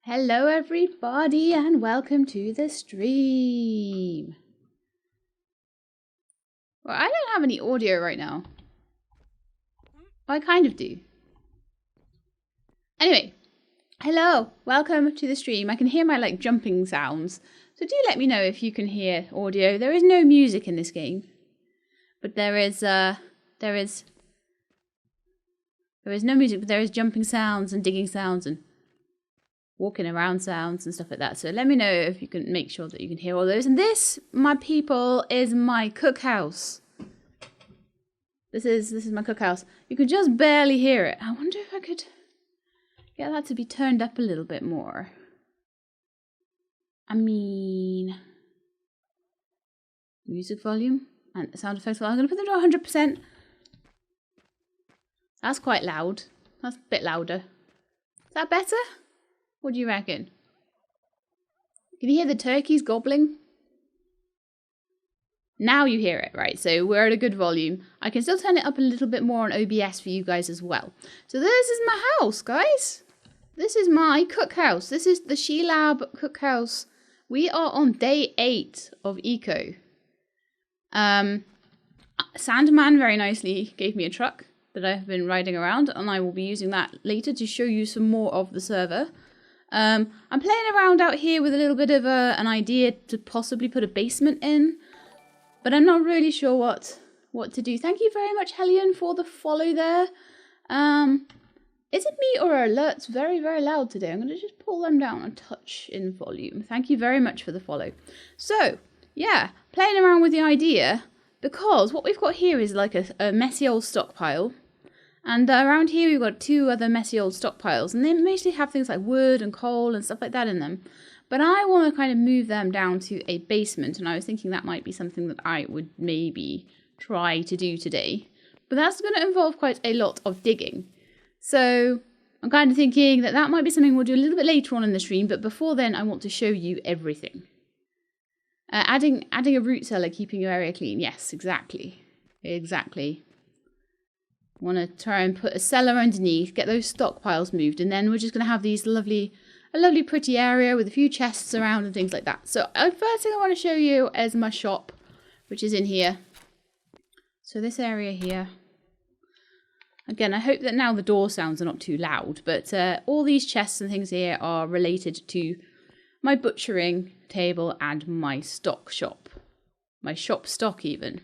Hello everybody and welcome to the stream. Well, I don't have any audio right now. Well, I kind of do. Anyway, hello, welcome to the stream. I can hear my jumping sounds. So do let me know if you can hear audio. There is no music in this game. But there is no music, but there is jumping sounds and digging sounds and walking around sounds and stuff like that. So let me know if you can make sure that you can hear all those. And this, my people, is my cookhouse. This is my cookhouse. You can just barely hear it. I wonder if I could get that to be turned up a little bit more. I mean, music volume and sound effects. Well, I'm going to put them to 100%. That's quite loud. That's a bit louder. Is that better? What do you reckon? Can you hear the turkeys gobbling? Now you hear it, right? So we're at a good volume. I can still turn it up a little bit more on OBS for you guys as well. So this is my house, guys. This is my cookhouse. This is the She-Lab cookhouse. We are on day 8 of Eco. Sandman very nicely gave me a truck that I've been riding around, and I will be using that later to show you some more of the server. I'm playing around out here with a little bit of an idea to possibly put a basement in, but I'm not really sure what to do. Thank you very much, Hellion, for the follow there. Is it me or are alerts very, very loud today? I'm going to just pull them down a touch in volume. Thank you very much for the follow. So, yeah, playing around with the idea, because what we've got here is like a messy old stockpile. And around here we've got 2 other messy old stockpiles, and they mostly have things like wood and coal and stuff like that in them. But I want to kind of move them down to a basement, and I was thinking that might be something that I would maybe try to do today. But that's going to involve quite a lot of digging. So I'm kind of thinking that that might be something we'll do a little bit later on in the stream, but before then I want to show you everything. Adding a root cellar, keeping your area clean. Yes, exactly. Exactly. Want to try and put a cellar underneath, get those stockpiles moved, and then we're just going to have a lovely pretty area with a few chests around and things like that. So first thing I want to show you is my shop, which is in here. So this area here. Again, I hope that now the door sounds are not too loud, but all these chests and things here are related to my butchering table and my stock shop. My shop stock even.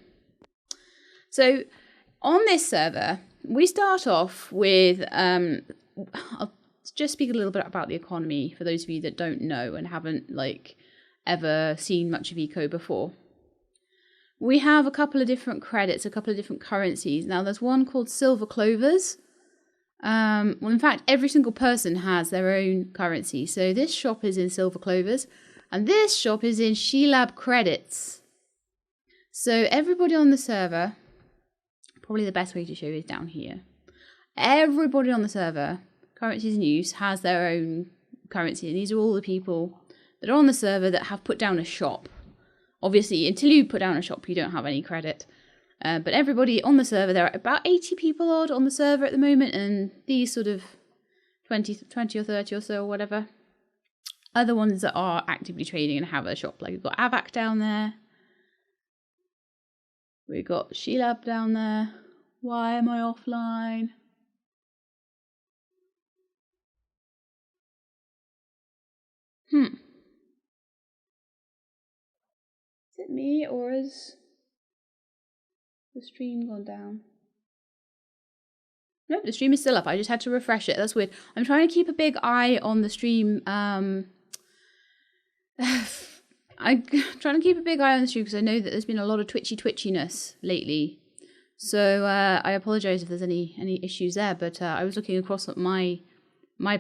So on this server, we start off with, I'll just speak a little bit about the economy for those of you that don't know and haven't ever seen much of Eco before. We have a couple of different credits, a couple of different currencies. Now there's one called Silver Clovers. Well, in fact, every single person has their own currency. So this shop is in Silver Clovers and this shop is in She-Lab credits. So everybody on the server, probably the best way to show is down here. Everybody on the server, currencies in use, has their own currency. And these are all the people that are on the server that have put down a shop. Obviously, until you put down a shop, you don't have any credit. But everybody on the server, there are about 80 people odd on the server at the moment. And these sort of 20 or 30 or so or whatever are the ones that are actively trading and have a shop. Like we've got Avac down there. We've got She-Lab down there. Why am I offline? Is it me or is the stream gone down? Nope, the stream is still up. I just had to refresh it. That's weird. I'm trying to keep a big eye on the stream. I'm trying to keep a big eye on the stream because I know that there's been a lot of twitchiness lately. So I apologise if there's any issues there, but I was looking across at my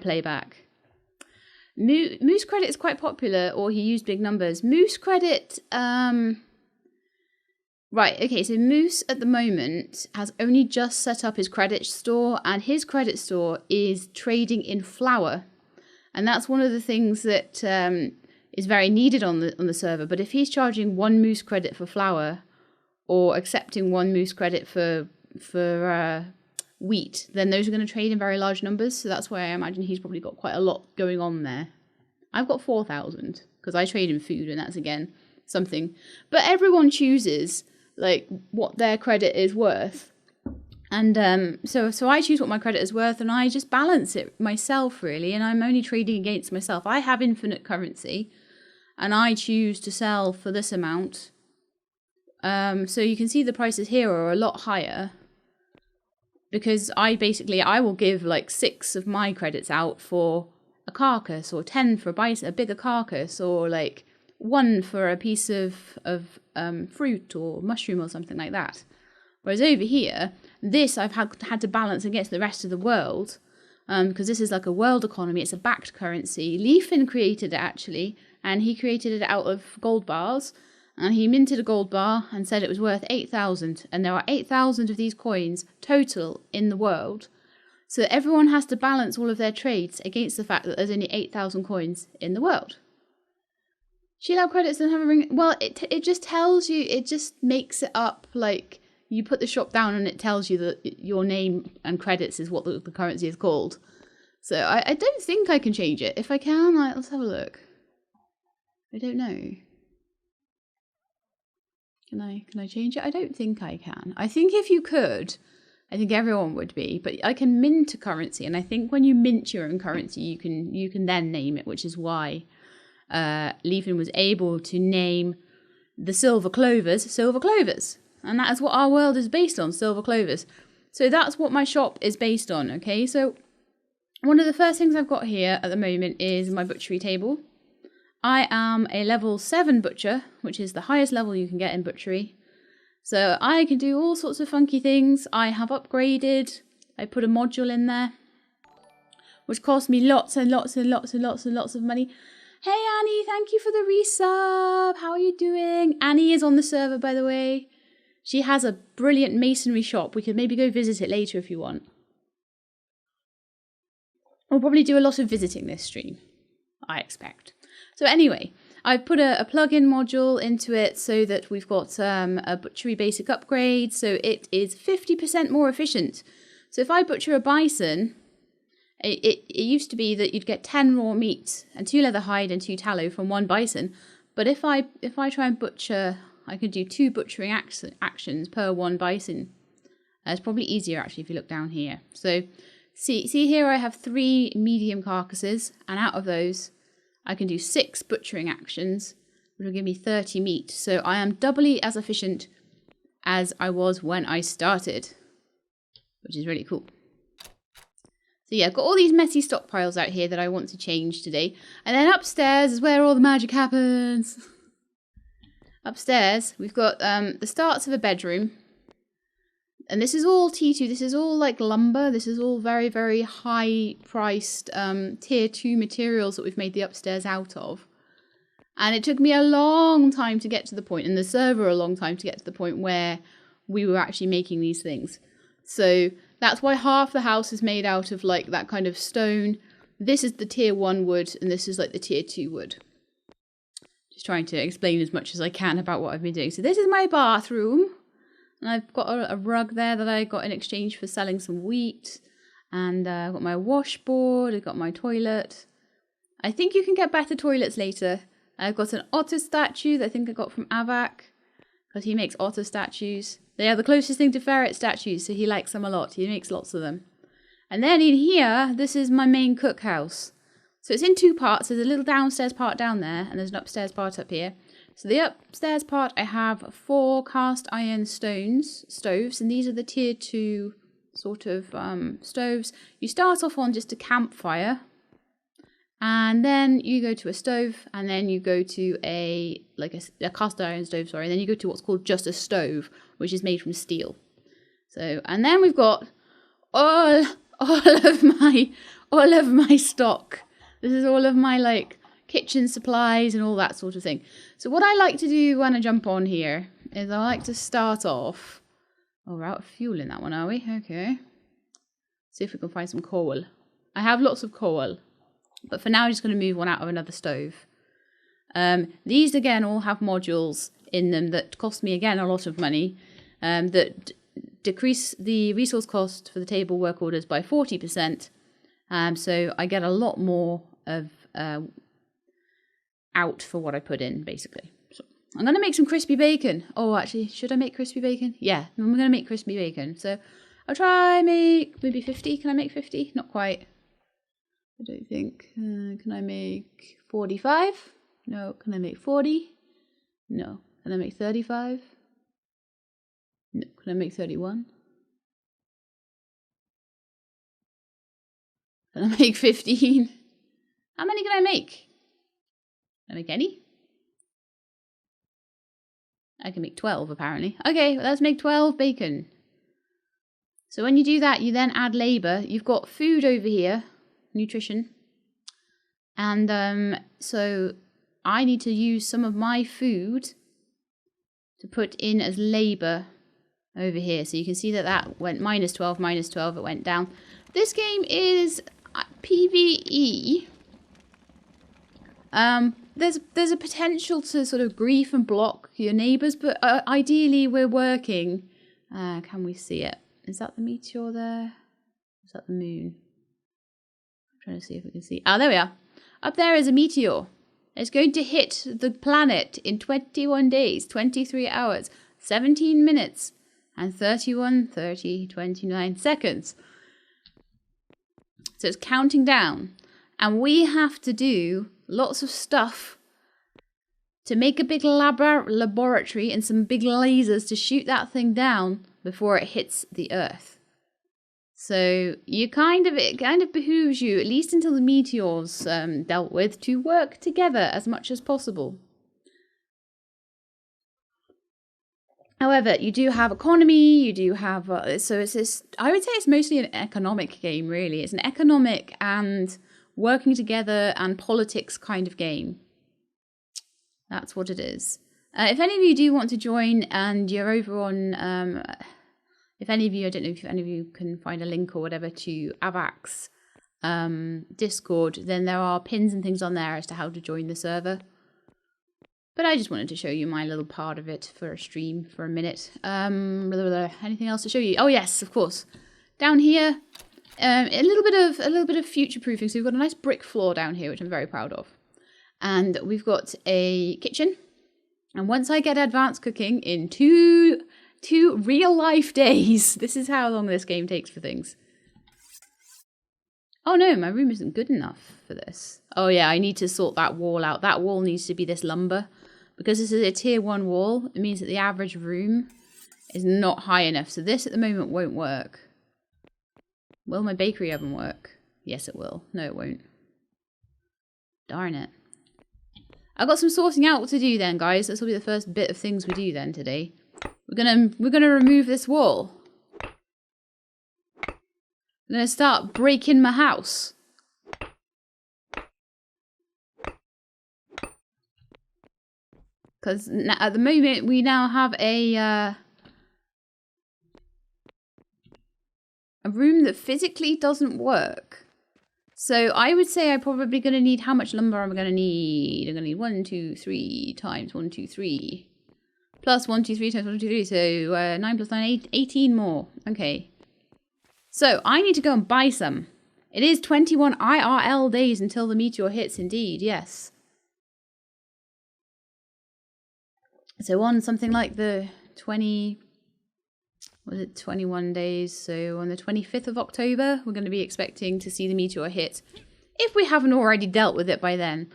playback. Moose Credit is quite popular, or he used big numbers. Moose Credit, right, okay, so Moose at the moment has only just set up his credit store, and his credit store is trading in flour. And that's one of the things that is very needed on the server. But if he's charging 1 Moose Credit for flour, or accepting 1 Moose Credit for wheat, then those are going to trade in very large numbers. So that's why I imagine he's probably got quite a lot going on there. I've got 4,000 because I trade in food, and that's again something. But everyone chooses like what their credit is worth. And so I choose what my credit is worth, and I just balance it myself, really. And I'm only trading against myself. I have infinite currency, and I choose to sell for this amount. So you can see the prices here are a lot higher, because I will give like 6 of my credits out for a carcass, or 10 for a bigger carcass, or like 1 for a piece of fruit or mushroom or something like that. Whereas over here, this I've had to balance against the rest of the world, because this is like a world economy. It's a backed currency. Leafin created it, actually, and he created it out of gold bars, and he minted a gold bar and said it was worth 8,000, and there are 8,000 of these coins total in the world. So everyone has to balance all of their trades against the fact that there's only 8,000 coins in the world. She'll have credits and have a ring. Well, it just tells you, it just makes it up like you put the shop down and it tells you that your name and credits is what the currency is called. So I don't think I can change it. If I can, let's have a look. I don't know. Can I change it? I don't think I can. I think if you could, I think everyone would be. But I can mint a currency, and I think when you mint your own currency, you can then name it, which is why Leafin was able to name the silver clovers. And that is what our world is based on, silver clovers. So that's what my shop is based on, okay? So one of the first things I've got here at the moment is my butchery table. I am a level 7 butcher, which is the highest level you can get in butchery. So I can do all sorts of funky things. I have upgraded. I put a module in there, which cost me lots and lots and lots and lots and lots of money. Hey Annie, thank you for the resub. How are you doing? Annie is on the server, by the way. She has a brilliant masonry shop. We could maybe go visit it later if you want. We'll probably do a lot of visiting this stream, I expect. So anyway, I've put a plugin module into it so that we've got a butchery basic upgrade. So it is 50% more efficient. So if I butcher a bison, it used to be that you'd get 10 raw meat and 2 leather hide and 2 tallow from 1 bison. But if I try and butcher, I could do 2 butchering actions per 1 bison. It's probably easier actually if you look down here. So see here I have 3 medium carcasses, and out of those I can do 6 butchering actions, which will give me 30 meat. So I am doubly as efficient as I was when I started, which is really cool. So yeah, I've got all these messy stockpiles out here that I want to change today. And then upstairs is where all the magic happens. Upstairs, we've got the starts of a bedroom. And this is all T2. This is all like lumber. This is all very, very high-priced tier 2 materials that we've made the upstairs out of. And it took me a long time to get to the point, and the server a long time to get to the point where we were actually making these things. So that's why half the house is made out of like that kind of stone. This is the tier 1 wood, and this is like the tier 2 wood. Just trying to explain as much as I can about what I've been doing. So this is my bathroom. And I've got a rug there that I got in exchange for selling some wheat. And I've got my washboard. I've got my toilet. I think you can get better toilets later. I've got an otter statue that I think I got from Avak, because he makes otter statues. They are the closest thing to ferret statues, so he likes them a lot. He makes lots of them. And then in here, this is my main cookhouse. So it's in 2 parts. There's a little downstairs part down there, and there's an upstairs part up here. So the upstairs part, I have 4 cast iron stoves, and these are the tier 2 sort of stoves. You start off on just a campfire, and then you go to a stove, and then you go to a cast iron stove, sorry, and then you go to what's called just a stove, which is made from steel. So, and then we've got all of my stock. This is all of my kitchen supplies and all that sort of thing. So what I like to do when I jump on here is I like to start off. Oh, we're out of fuel in that one, are we? Okay. See if we can find some coal. I have lots of coal, but for now I'm just going to move one out of another stove. These again all have modules in them that cost me again a lot of money, that decrease the resource cost for the table work orders by 40%. So I get a lot more of out for what I put in, basically. So I'm going to make some crispy bacon. Oh, actually, should I make crispy bacon? Yeah, I'm going to make crispy bacon. So I'll try make maybe 50. Can I make 50? Not quite. I don't think. Can I make 45? No. Can I make 40? No. Can I make 35? No. Can I make 31? Can I make 15? How many can I make? Can I make any? I can make 12, apparently. Okay, let's make 12 bacon. So when you do that, you then add labour. You've got food over here, nutrition. And so I need to use some of my food to put in as labour over here. So you can see that that went minus 12, it went down. This game is PvE. There's a potential to sort of grief and block your neighbours, but ideally we're working. Can we see it? Is that the meteor there? Is that the moon? I'm trying to see if we can see. Ah, there we are. Up there is a meteor. It's going to hit the planet in 21 days, 23 hours, 17 minutes, and 29 seconds. So it's counting down. And we have to do lots of stuff to make a big laboratory and some big lasers to shoot that thing down before it hits the Earth. So it kind of behooves you, at least until the meteor's dealt with, to work together as much as possible. However, you do have economy, you do have, so it's this, I would say it's mostly an economic game, really. It's an economic and working together and politics kind of game. That's what it is. If any of you do want to join and you're over on, if any of you, I don't know if any of you can find a link or whatever to Avac's Discord, then there are pins and things on there as to how to join the server. But I just wanted to show you my little part of it for a stream for a minute. Anything else to show you? Oh yes, of course. Down here, a little bit of future proofing. So we've got a nice brick floor down here, which I'm very proud of, and we've got a kitchen. And once I get advanced cooking in two real life days, this is how long this game takes for things. Oh no, my room isn't good enough for this. Oh yeah, I need to sort that wall out. That wall needs to be this lumber. Because this is a tier 1 wall, it means that the average room is not high enough. So this at the moment won't work. Will my bakery oven work? Yes, it will. No, it won't. Darn it. I've got some sorting out to do then, guys. This will be the first bit of things we do then today. We're gonna remove this wall. I'm gonna start breaking my house. Because at the moment we now have a room that physically doesn't work. So I would say I'm probably going to need, how much lumber am I going to need? I'm going to need 1, 2, 3 times 1, 2, 3. Plus 1, 2, 3 times 1, 2, 3. So 9 plus 9, 18 more. Okay. So I need to go and buy some. It is 21 IRL days until the meteor hits, indeed. Yes. So on something like the 21 days? So on the 25th of October, we're going to be expecting to see the meteor hit, if we haven't already dealt with it by then.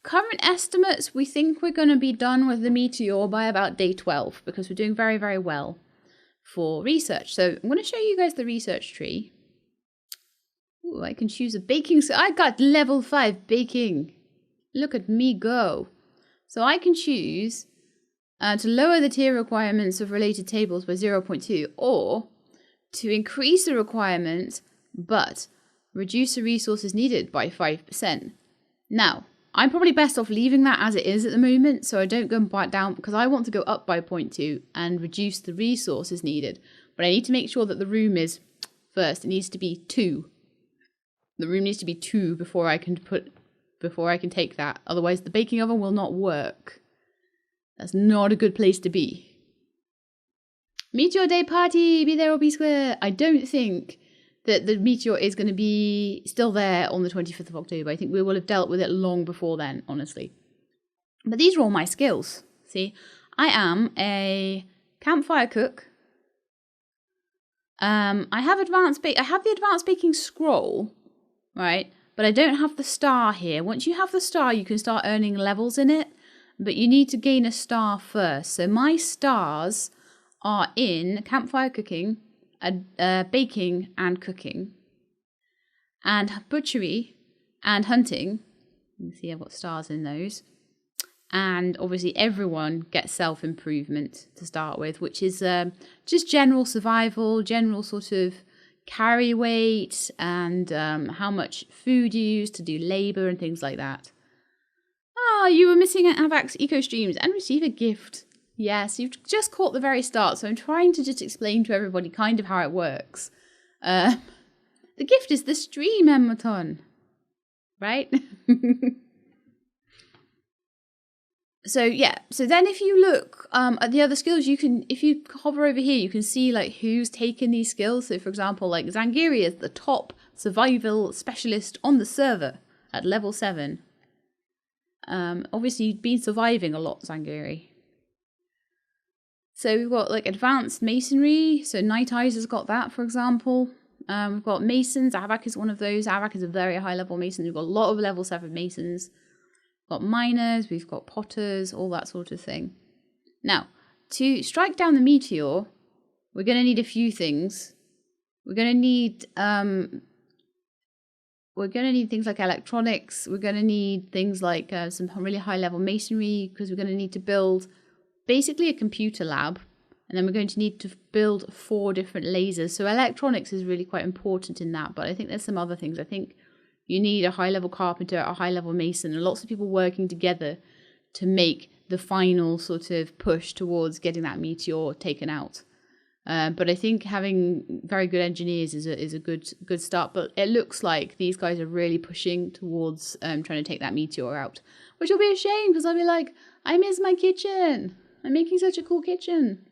Current estimates, we think we're going to be done with the meteor by about day 12, because we're doing very, very well for research. So I'm going to show you guys the research tree. Ooh, I can choose a baking. So I got level 5 baking. Look at me go. So I can choose to lower the tier requirements of related tables by 0.2, or to increase the requirements but reduce the resources needed by 5%. Now, I'm probably best off leaving that as it is at the moment, so I don't go back down, because I want to go up by 0.2 and reduce the resources needed. But I need to make sure that the room is, first, it needs to be 2. The room needs to be 2 before I can take that. Otherwise, the baking oven will not work. That's not a good place to be. Meteor Day party, be there or be square. I don't think that the meteor is going to be still there on the 25th of October. I think we will have dealt with it long before then, honestly. But these are all my skills. See, I am a campfire cook. I have the advanced baking scroll, right? But I don't have the star here. Once you have the star, you can start earning levels in it. But you need to gain a star first. So my stars are in campfire cooking, baking and cooking, and butchery and hunting. You can see I've got stars in those. And obviously everyone gets self-improvement to start with, which is just general survival, general sort of carry weight, and how much food you use to do labour and things like that. Ah, you were missing Avac's Eco Streams and receive a gift. Yes, you've just caught the very start, so I'm trying to just explain to everybody kind of how it works. The gift is the stream, Emmaton. Right? So yeah, so then if you look at the other skills, you can, if you hover over here, you can see like who's taken these skills. So for example, like Zangiri is the top survival specialist on the server at level 7. Obviously you've been surviving a lot, Zangiri. So we've got like advanced masonry. So Night Eyes has got that, for example. We've got masons. Avac is one of those. Avac is a very high level mason. We've got a lot of level 7 masons. We've got miners, we've got potters, all that sort of thing. Now, to strike down the meteor, we're going to need a few things. We're going to need things like electronics. We're going to need things like some really high level masonry, because we're going to need to build basically a computer lab. And then we're going to need to build 4 different lasers. So electronics is really quite important in that. But I think there's some other things. I think you need a high-level carpenter, a high-level mason, and lots of people working together to make the final sort of push towards getting that meteor taken out. But I think having very good engineers is a good start. But it looks like these guys are really pushing towards trying to take that meteor out, which will be a shame, because I'll be like, I miss my kitchen. I'm making such a cool kitchen.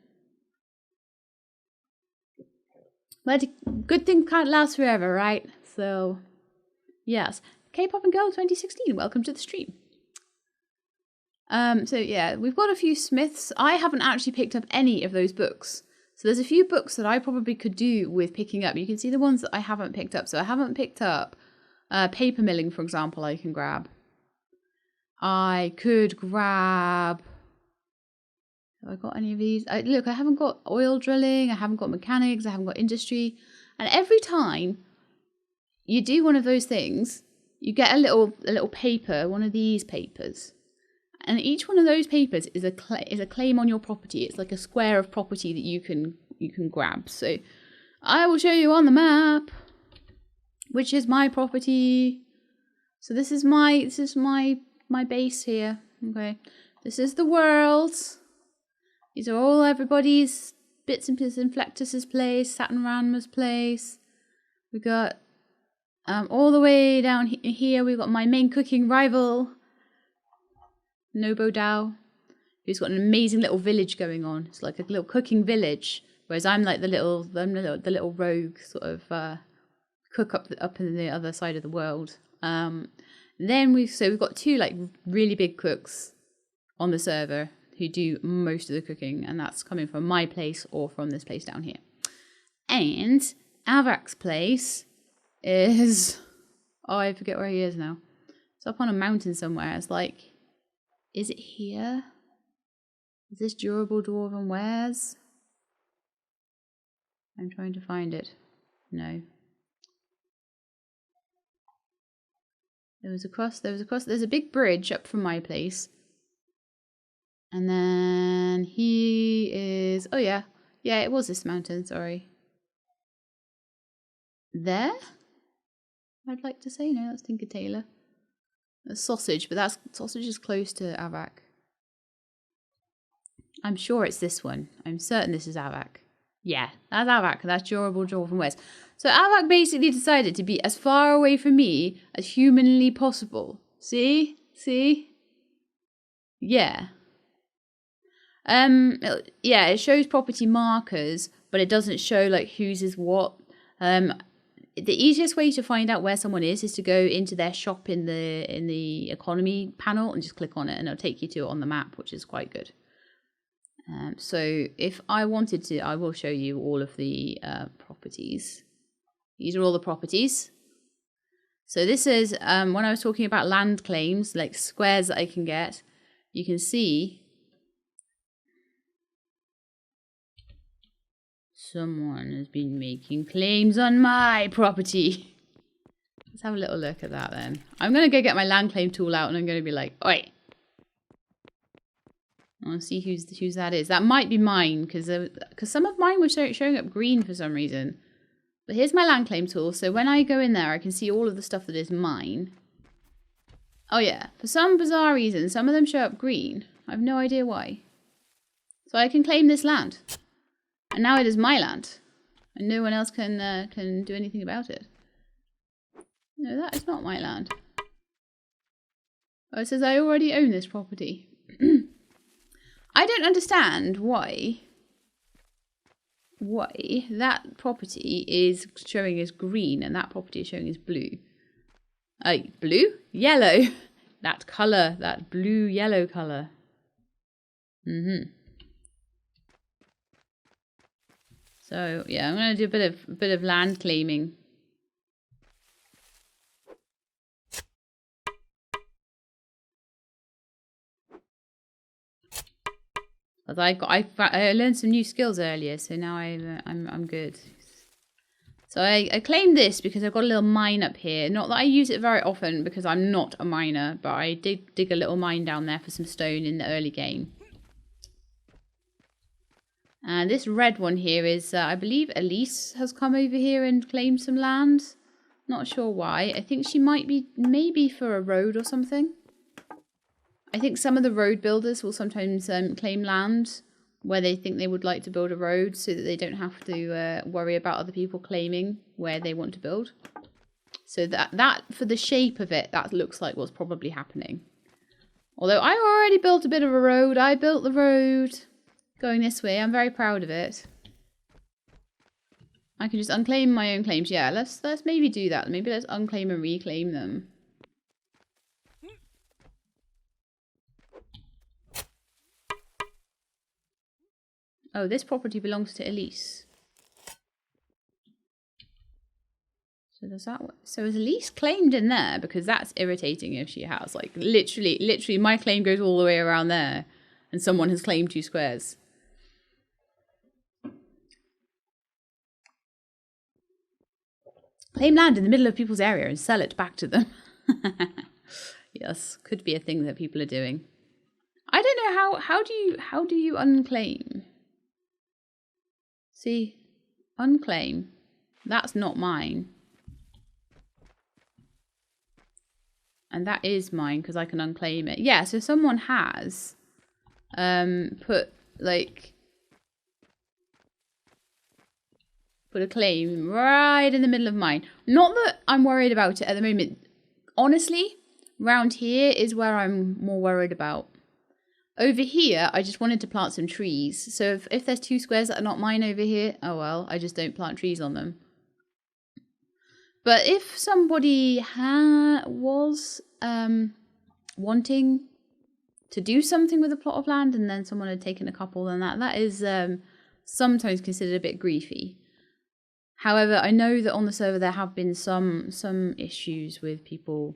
But good things can't last forever, right? So, yes. K-Pop and Girl 2016, welcome to the stream. So yeah, we've got a few smiths. I haven't actually picked up any of those books. So there's a few books that I probably could do with picking up. You can see the ones that I haven't picked up. So I haven't picked up paper milling, for example, I can grab. I could grab... Have I got any of these? Look, I haven't got oil drilling, I haven't got mechanics, I haven't got industry. And every time you do one of those things, you get a little paper, one of these papers. And each one of those papers is a claim on your property. It's like a square of property that you can grab. So I will show you on the map, which is my property. So this is my base here. Okay. This is the world. These are all everybody's bits and pieces. Inflectus's place, Saturn Ranma's place. We got all the way down here. We've got my main cooking rival, Nobo Dao, who's got an amazing little village going on. It's like a little cooking village, whereas I'm like the little rogue sort of cook up in the other side of the world. Then we've got 2 like really big cooks on the server who do most of the cooking, and that's coming from my place or from this place down here. And Avac's place is, oh, I forget where he is now. It's up on a mountain somewhere. It's like, is it here? Is this durable dwarven wares? I'm trying to find it. No. There's a big bridge up from my place. And then he is, oh yeah, it was this mountain, sorry. There? I'd like to say, no, that's Tinker Tailor. That's Sausage, but Sausage is close to Avac. I'm sure it's this one. I'm certain this is Avac. Yeah, that's Avac, that's Durable Dwarven Wares. So Avac basically decided to be as far away from me as humanly possible. See? Yeah. Yeah, it shows property markers, but it doesn't show like whose is what. the easiest way to find out where someone is to go into their shop in the economy panel and just click on it, and it'll take you to it on the map, which is quite good. So if I wanted to, I will show you all of the properties. These are all the properties. So this is when I was talking about land claims, like squares that I can get. You can see someone has been making claims on my property. Let's have a little look at that then. I'm going to go get my land claim tool out and I'm going to be like, oi. I want to see whose that is. That might be mine because some of mine were showing up green for some reason. But here's my land claim tool. So when I go in there, I can see all of the stuff that is mine. Oh yeah, for some bizarre reason, some of them show up green. I have no idea why. So I can claim this land. And now it is my land. And no one else can do anything about it. No, that is not my land. Oh, it says I already own this property. I don't understand why that property is showing as green and that property is showing as blue. Blue? Yellow. That colour, that blue-yellow colour. So yeah, I'm gonna do a bit of land claiming. As I learned some new skills earlier, so now I'm good. So I claimed this because I've got a little mine up here. Not that I use it very often because I'm not a miner, but I did dig a little mine down there for some stone in the early game. And this red one here is, I believe Elise has come over here and claimed some land. Not sure why. I think she might be maybe for a road or something. I think some of the road builders will sometimes claim land where they think they would like to build a road so that they don't have to worry about other people claiming where they want to build. So that for the shape of it, that looks like what's probably happening. Although I already built a bit of a road. I built the road going this way. I'm very proud of it. I can just unclaim my own claims. Yeah, let's maybe do that. Maybe let's unclaim and reclaim them. Oh, this property belongs to Elise. So does that work? So is Elise claimed in there? Because that's irritating if she has. Like, literally, my claim goes all the way around there. And someone has claimed 2 squares. Claim land in the middle of people's area and sell it back to them. Yes, could be a thing that people are doing. I don't know how do you unclaim? See, unclaim. That's not mine. And that is mine because I can unclaim it. Yeah, so someone has put a claim right in the middle of mine. Not that I'm worried about it at the moment. Honestly, round here is where I'm more worried about. Over here, I just wanted to plant some trees. So if there's 2 squares that are not mine over here, oh well, I just don't plant trees on them. But if somebody was wanting to do something with a plot of land and then someone had taken a couple, then that is sometimes considered a bit griefy. However, I know that on the server there have been some issues with people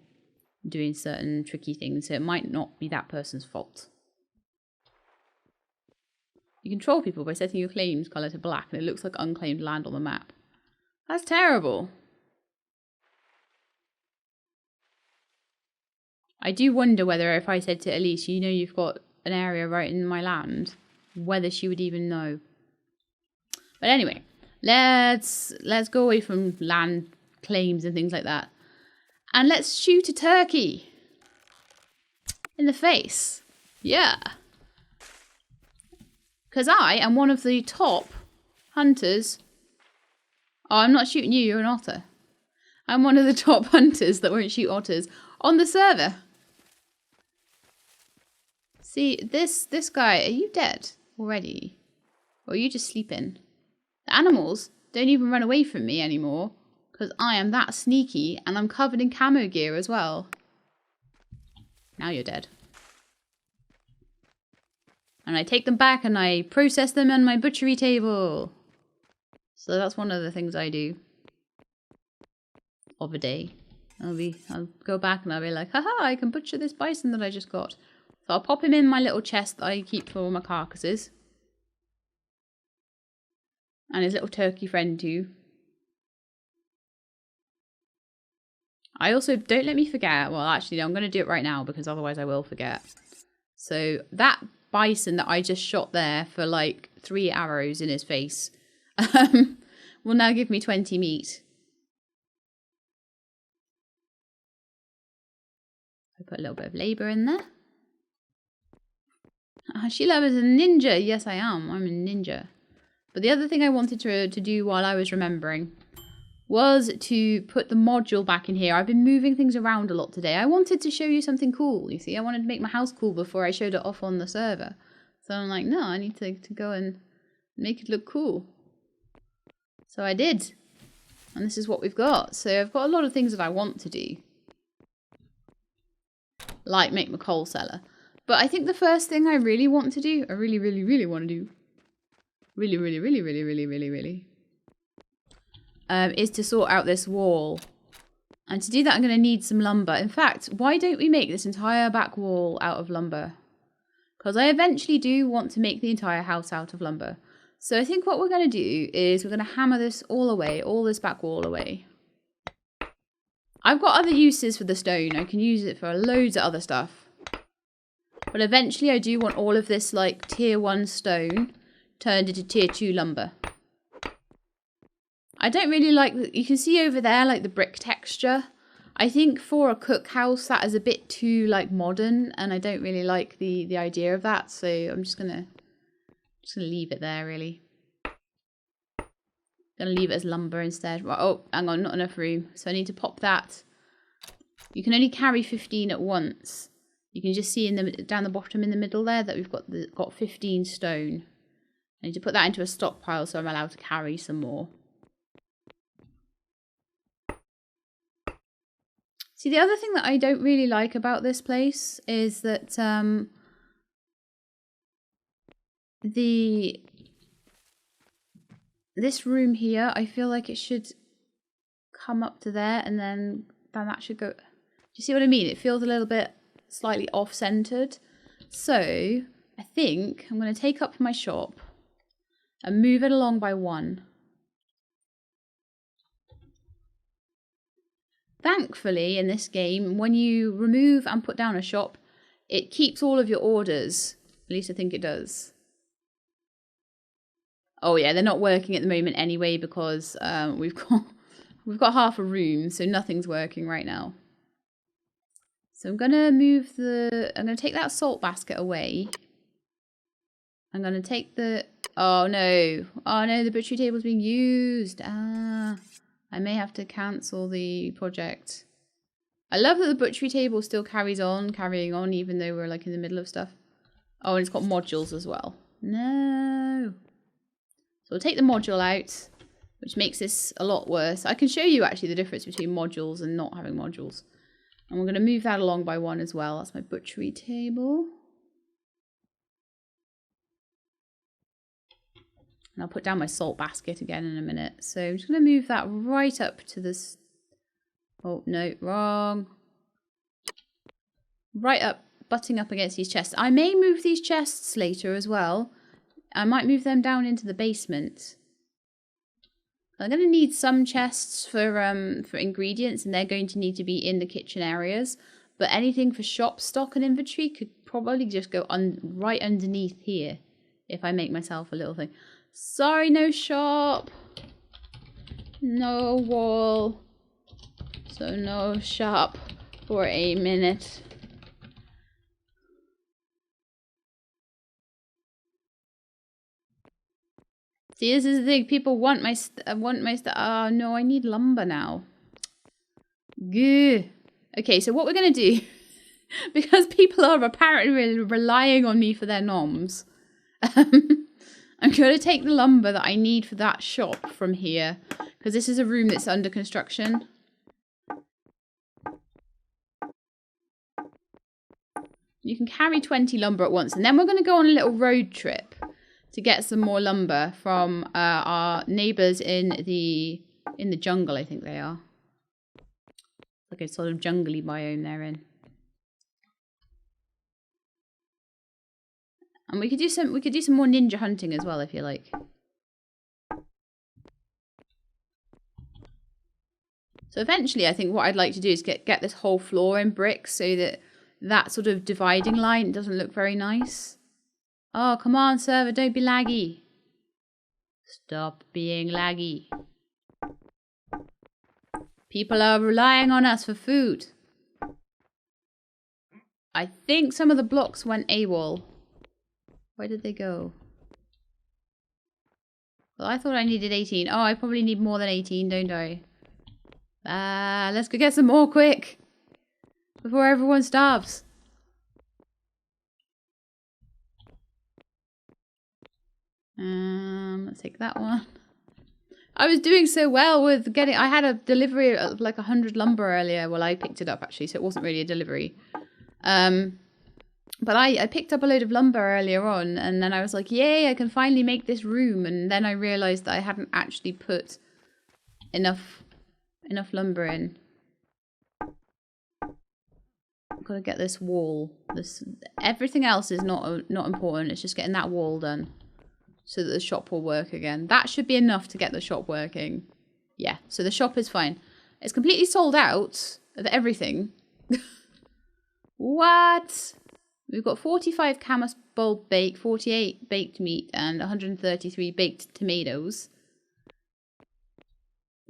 doing certain tricky things, so it might not be that person's fault. You control people by setting your claims colour to black and it looks like unclaimed land on the map. That's terrible. I do wonder whether if I said to Elise, you know you've got an area right in my land, whether she would even know. But anyway, let's go away from land claims and things like that. And let's shoot a turkey. In the face. Yeah. Because I am one of the top hunters. Oh, I'm not shooting you, you're an otter. I'm one of the top hunters that won't shoot otters on the server. See, this guy, are you dead already? Or are you just sleeping? The animals don't even run away from me anymore. Because I am that sneaky and I'm covered in camo gear as well. Now you're dead. And I take them back and I process them on my butchery table. So that's one of the things I do. Of a day. I'll go back and I'll be like, haha, I can butcher this bison that I just got. So I'll pop him in my little chest that I keep for all my carcasses. And his little turkey friend too. I also, don't let me forget, well actually I'm going to do it right now because otherwise I will forget. So that bison that I just shot there for like 3 arrows in his face will now give me 20 meat. I put a little bit of labour in there. Sheila is a ninja. Yes, I am. I'm a ninja. But the other thing I wanted to do while I was remembering was to put the module back in here. I've been moving things around a lot today. I wanted to show you something cool, you see. I wanted to make my house cool before I showed it off on the server. So I'm like, no, I need to go and make it look cool. So I did. And this is what we've got. So I've got a lot of things that I want to do. Like make my coal cellar. But I think the first thing I really want to do, I really want to do, is to sort out this wall. And to do that, I'm going to need some lumber. In fact, why don't we make this entire back wall out of lumber? Because I eventually do want to make the entire house out of lumber. So I think what we're going to do is we're going to hammer this all away, all this back wall away. I've got other uses for the stone. I can use it for loads of other stuff. But eventually I do want all of this like tier 1 stone turned into tier 2 lumber. I don't really like, you can see over there like the brick texture. I think for a cookhouse that is a bit too like modern and I don't really like the idea of that. So I'm just gonna leave it there really. Gonna leave it as lumber instead. Oh, hang on, not enough room. So I need to pop that. You can only carry 15 at once. You can just see in the down the bottom in the middle there that we've got 15 stone. I need to put that into a stockpile so I'm allowed to carry some more. See, the other thing that I don't really like about this place is that this room here, I feel like it should come up to there and then that should go. Do you see what I mean? It feels a little bit slightly off-centered. So I think I'm going to take up my shop and move it along by 1. Thankfully, in this game, when you remove and put down a shop, it keeps all of your orders. At least I think it does. Oh yeah, they're not working at the moment anyway because we've got half a room, so nothing's working right now. So I'm gonna take that salt basket away. I'm gonna take the, oh no, the butchery table's being used. I may have to cancel the project. I love that the butchery table still carrying on, even though we're like in the middle of stuff. Oh, and it's got modules as well. No. So we'll take the module out, which makes this a lot worse. I can show you actually the difference between modules and not having modules. And we're going to move that along by 1 as well. That's my butchery table. And I'll put down my salt basket again in a minute. So I'm just going to move that right up to this. Oh, no, wrong. Right up, butting up against these chests. I may move these chests later as well. I might move them down into the basement. I'm going to need some chests for ingredients, and they're going to need to be in the kitchen areas. But anything for shop stock and inventory could probably just go right underneath here if I make myself a little thing. Sorry, no shop. No wall. So no shop for a minute. See, this is the thing. People want my stuff. Oh, no, I need lumber now. Gah. Okay, so what we're going to do, because people are apparently relying on me for their noms, I'm going to take the lumber that I need for that shop from here, because this is a room that's under construction. You can carry 20 lumber at once, and then we're going to go on a little road trip to get some more lumber from our neighbours in the jungle, I think they are. Like a sort of jungly biome they're in. And we could do some more ninja hunting as well if you like. So eventually I think what I'd like to do is get this whole floor in bricks so that sort of dividing line doesn't look very nice. Oh, come on, server, don't be laggy. Stop being laggy. People are relying on us for food. I think some of the blocks went AWOL. Where did they go? Well, I thought I needed 18. Oh, I probably need more than 18, don't I? Let's go get some more quick. Before everyone starves. Let's take that one. I was doing so well with getting... I had a delivery of like 100 lumber earlier. Well, I picked it up actually, so it wasn't really a delivery. But I picked up a load of lumber earlier on, and then I was like, yay, I can finally make this room. And then I realised that I hadn't actually put enough lumber in. I've got to get this wall. Everything else is not important. It's just getting that wall done so that the shop will work again. That should be enough to get the shop working. Yeah, so the shop is fine. It's completely sold out of everything. What? We've got 45 camas bulb bake, 48 baked meat, and 133 baked tomatoes.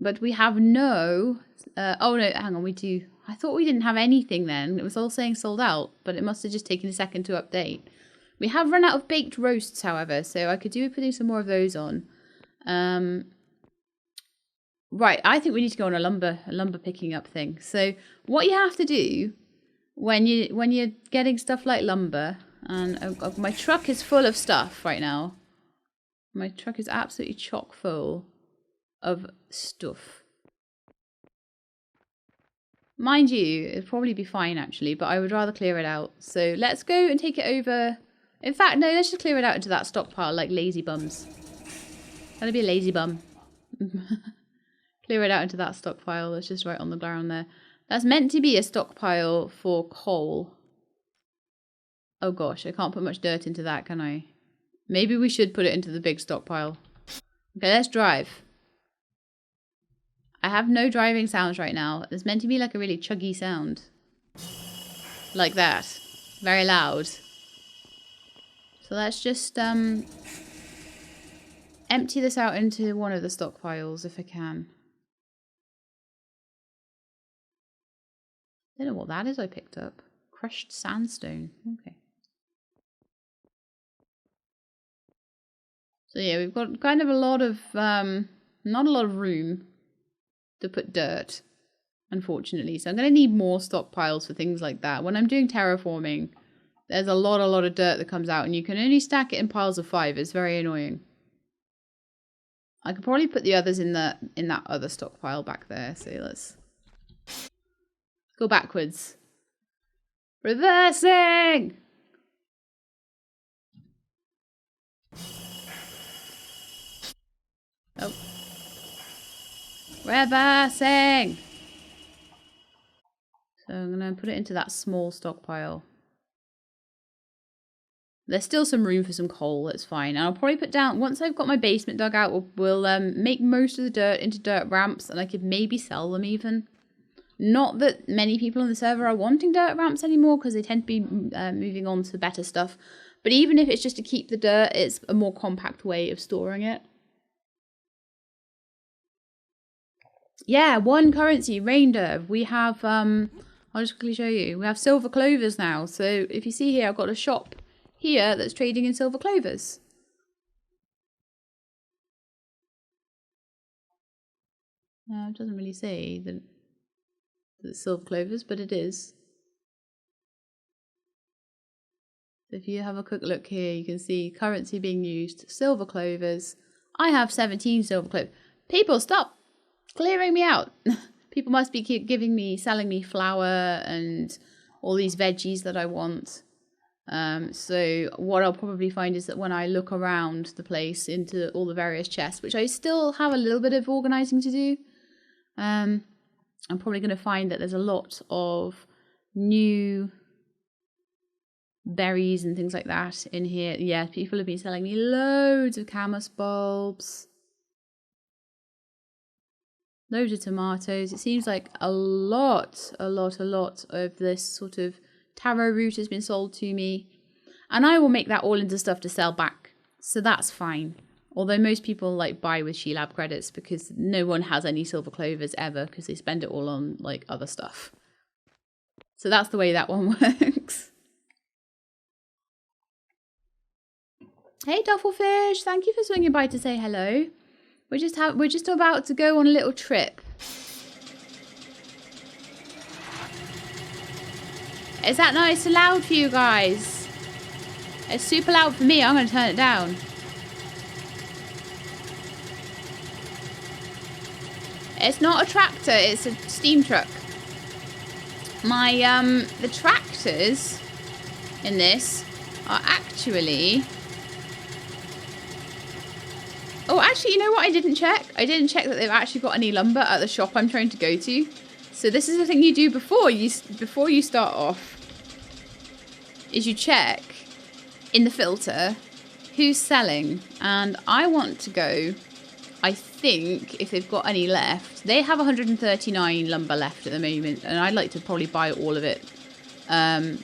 But we have no... oh no, hang on, we do... I thought we didn't have anything then. It was all saying sold out, but it must have just taken a second to update. We have run out of baked roasts, however, so I could do with putting some more of those on. Right, I think we need to go on a lumber picking up thing. So what you have to do when you're getting stuff like lumber, and my truck is full of stuff right now. My truck is absolutely chock full of stuff. Mind you, it'd probably be fine actually, but I would rather clear it out. So let's go and take it over. In fact, no, let's just clear it out into that stockpile like lazy bums. That'd be a lazy bum. Clear it out into that stockpile that's just right on the ground there. That's meant to be a stockpile for coal. Oh gosh, I can't put much dirt into that, can I? Maybe we should put it into the big stockpile. Okay, let's drive. I have no driving sounds right now. It's meant to be like a really chuggy sound. Like that. Very loud. So let's just empty this out into one of the stockpiles if I can. I don't know what that is I picked up. Crushed sandstone. Okay. So yeah, we've got kind of a lot of, not a lot of room to put dirt, unfortunately. So I'm going to need more stockpiles for things like that. When I'm doing terraforming, there's a lot of dirt that comes out, and you can only stack it in piles of 5. It's very annoying. I could probably put the others in that other stockpile back there. So let's go backwards. Reversing! Oh. Reversing! So I'm going to put it into that small stockpile. There's still some room for some coal, that's fine. And I'll probably put down, once I've got my basement dug out, we'll make most of the dirt into dirt ramps, and I could maybe sell them even. Not that many people on the server are wanting dirt ramps anymore, because they tend to be moving on to better stuff. But even if it's just to keep the dirt, it's a more compact way of storing it. Yeah, 1 currency, Rainderv. We have, I'll just quickly show you. We have silver clovers now. So if you see here, I've got a shop here that's trading in silver clovers. It doesn't really say that it's silver clovers, but it is. If you have a quick look here, you can see currency being used, silver clovers. I have 17 silver clovers. People, stop clearing me out. People must be selling me flour and all these veggies that I want. So what I'll probably find is that when I look around the place into all the various chests, which I still have a little bit of organizing to do, I'm probably going to find that there's a lot of new berries and things like that in here. Yeah, people have been selling me loads of camas bulbs, loads of tomatoes. It seems like a lot of this sort of taro root has been sold to me, and I will make that all into stuff to sell back, so that's fine. Although most people like buy with Sheelab credits because no one has any silver clovers ever because they spend it all on like other stuff. So that's the way that one works. Hey Duffelfish, thank you for swinging by to say hello. We're just about to go on a little trip. Is that nice and loud for you guys? It's super loud for me. I'm going to turn it down. It's not a tractor, it's a steam truck. The tractors in this are actually... Oh, actually, you know what I didn't check? I didn't check that they've actually got any lumber at the shop I'm trying to go to. So this is the thing you do before you start off. Is you check in the filter who's selling. And I want to go, I think, if they've got any left. They have 139 lumber left at the moment. And I'd like to probably buy all of it. I've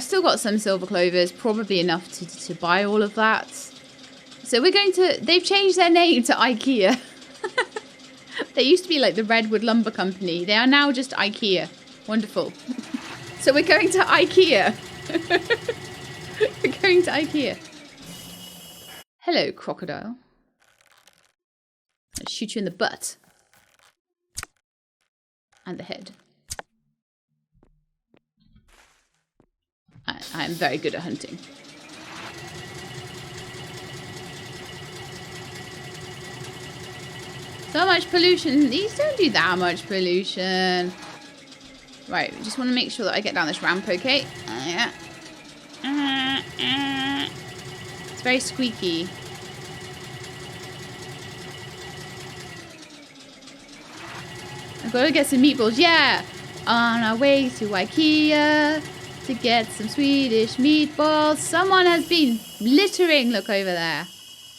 still got some silver clovers. Probably enough to buy all of that. So we're going to... They've changed their name to IKEA. They used to be like the Redwood Lumber Company. They are now just IKEA. Wonderful. So we're going to IKEA. We're going to IKEA. Hello, crocodile. I'll shoot you in the butt. And the head. I am very good at hunting. So much pollution. These don't do that much pollution. Right, we just want to make sure that I get down this ramp, okay? Yeah. It's very squeaky. I've got to get some meatballs. Yeah! On our way to IKEA to get some Swedish meatballs. Someone has been littering. Look over there.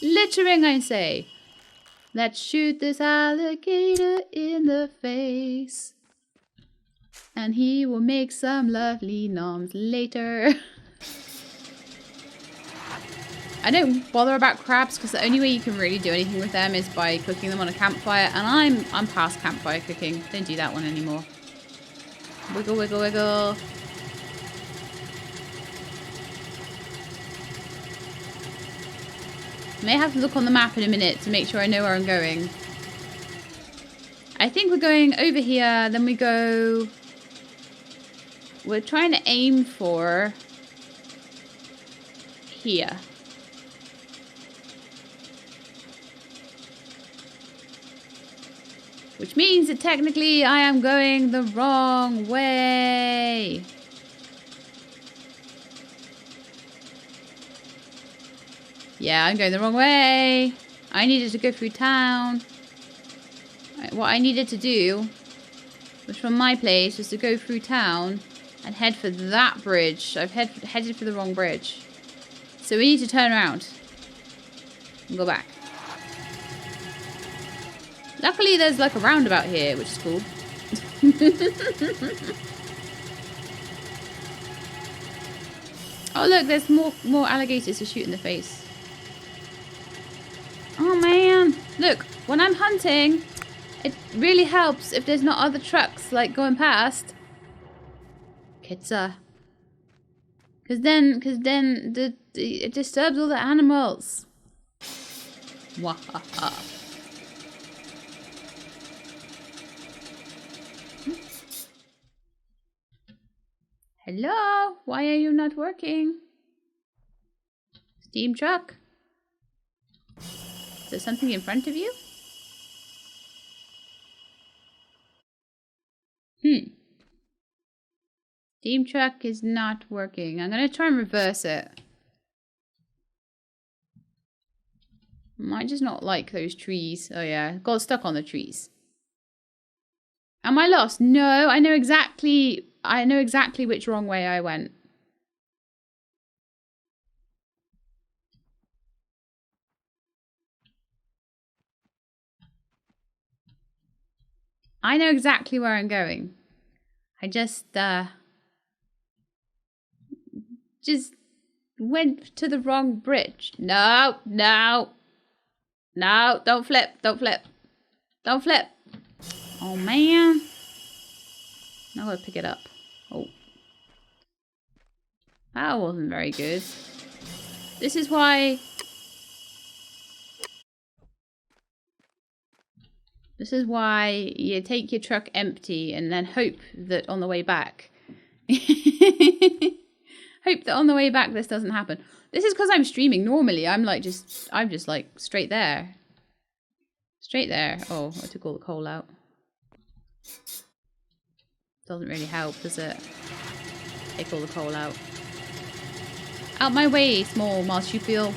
Littering, I say. Let's shoot this alligator in the face. And he will make some lovely noms later. I don't bother about crabs because the only way you can really do anything with them is by cooking them on a campfire. And I'm past campfire cooking. Don't do that one anymore. Wiggle, wiggle, wiggle. May have to look on the map in a minute to make sure I know where I'm going. I think we're going over here, then we go... We're trying to aim for... here. Which means that technically I am going the wrong way. Yeah, I'm going the wrong way. I needed to go through town. Right, what I needed to do was from my place was to go through town and head for that bridge. I've headed for the wrong bridge. So we need to turn around and go back. Luckily there's like a roundabout here, which is cool. Oh look, there's more alligators to shoot in the face. Oh man, look, when I'm hunting, it really helps if there's not other trucks like going past. Kitsa. Cause then it disturbs all the animals. Wahaha. Hello? Why are you not working? Steam truck? Is there something in front of you? Steam truck is not working. I'm going to try and reverse it. Might just not like those trees. Oh yeah, got stuck on the trees. Am I lost? No, I know exactly which wrong way I went. I know exactly where I'm going. I just went to the wrong bridge. No, no. No, don't flip, don't flip. Don't flip. Oh man. Now I'll pick it up. Oh. That wasn't very good. This is why you take your truck empty and then hope that on the way back this doesn't happen. This is because I'm streaming. Normally I'm just like straight there. Straight there. Oh, I took all the coal out. Doesn't really help, does it? Take all the coal out. Out my way, small marsupial.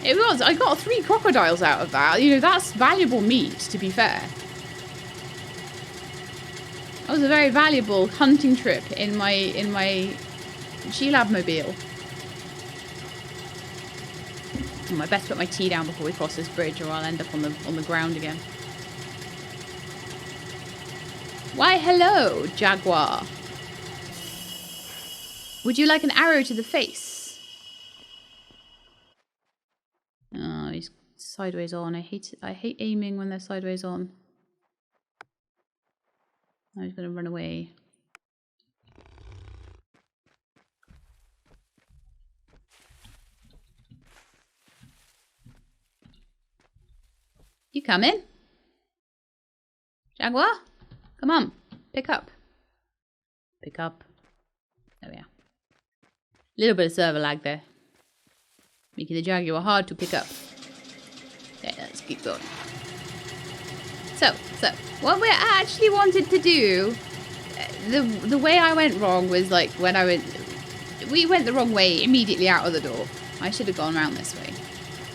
It was. I got 3 crocodiles out of that. You know, that's valuable meat, to be fair. That was a very valuable hunting trip in my G-Lab mobile. I best put my tea down before we cross this bridge, or I'll end up on the ground again. Why, hello, jaguar. Would you like an arrow to the face? Oh, he's sideways on. I hate aiming when they're sideways on. Now he's gonna run away. You coming? Jaguar? Come on. Pick up. Pick up. There we are. Little bit of server lag there. Making the Jaguar hard to pick up. Okay, let's keep going. So, what we actually wanted to do, the way I went wrong was like when we went the wrong way immediately out of the door. I should have gone around this way.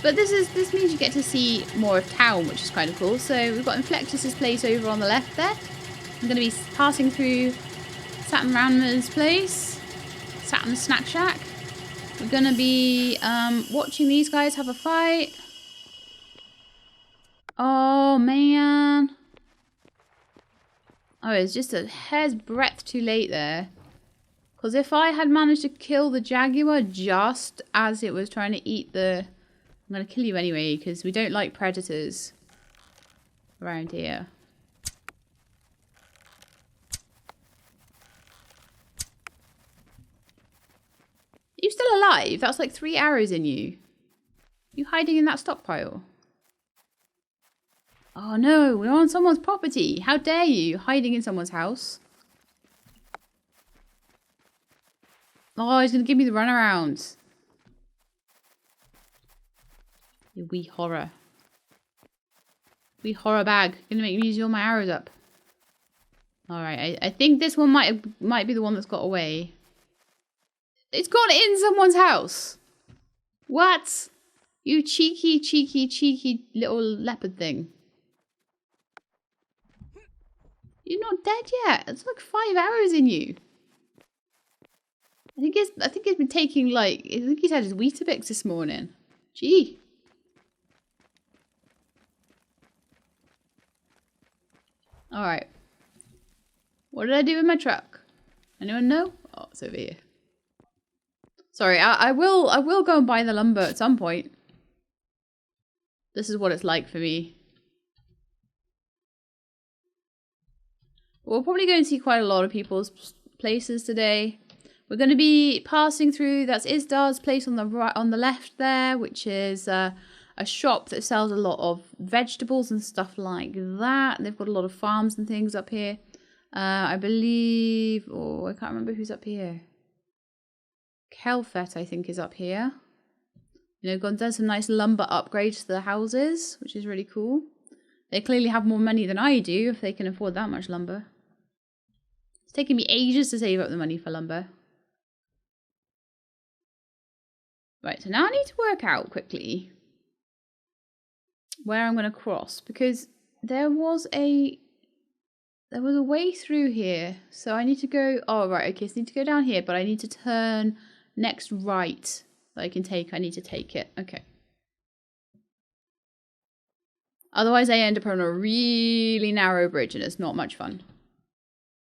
But this means you get to see more of town, which is kind of cool. So we've got Inflectus's place over on the left there. I'm going to be passing through Saturn Ranma's place, Saturn Snack Shack. We're going to be watching these guys have a fight. Oh man. Oh, it's just a hair's breadth too late there. Because if I had managed to kill the Jaguar just as it was trying to eat the... I'm going to kill you anyway, because we don't like predators around here. Are you still alive? That's like 3 arrows in you. You hiding in that stockpile? Oh no, we're on someone's property. How dare you, hiding in someone's house. Oh, he's going to give me the runaround. You wee horror. Wee horror bag. Gonna make me use all my arrows up. Alright, I think this one might be the one that's got away. It's gone in someone's house. What? You cheeky little leopard thing. You're not dead yet. It's like 5 arrows in you. I think he's been taking like, I think he's had his Weetabix this morning. Gee. Alright. What did I do with my truck? Anyone know? Oh, it's over here. Sorry, I will go and buy the lumber at some point. This is what it's like for me. We'll probably go and see quite a lot of people's places today. We're going to be passing through, that's Isdar's place on the right, on the left there, which is a a shop that sells a lot of vegetables and stuff like that. They've got a lot of farms and things up here. I believe, I can't remember who's up here. Kelfet, I think, is up here. You know, done some nice lumber upgrades to the houses, which is really cool. They clearly have more money than I do if they can afford that much lumber. It's taken me ages to save up the money for lumber. Right, so now I need to work out quickly where I'm going to cross, because there was a way through here. So I need to go, oh right, okay, so I need to go down here, but I need to turn next right that I can take. I need to take it, okay. Otherwise I end up on a really narrow bridge and it's not much fun.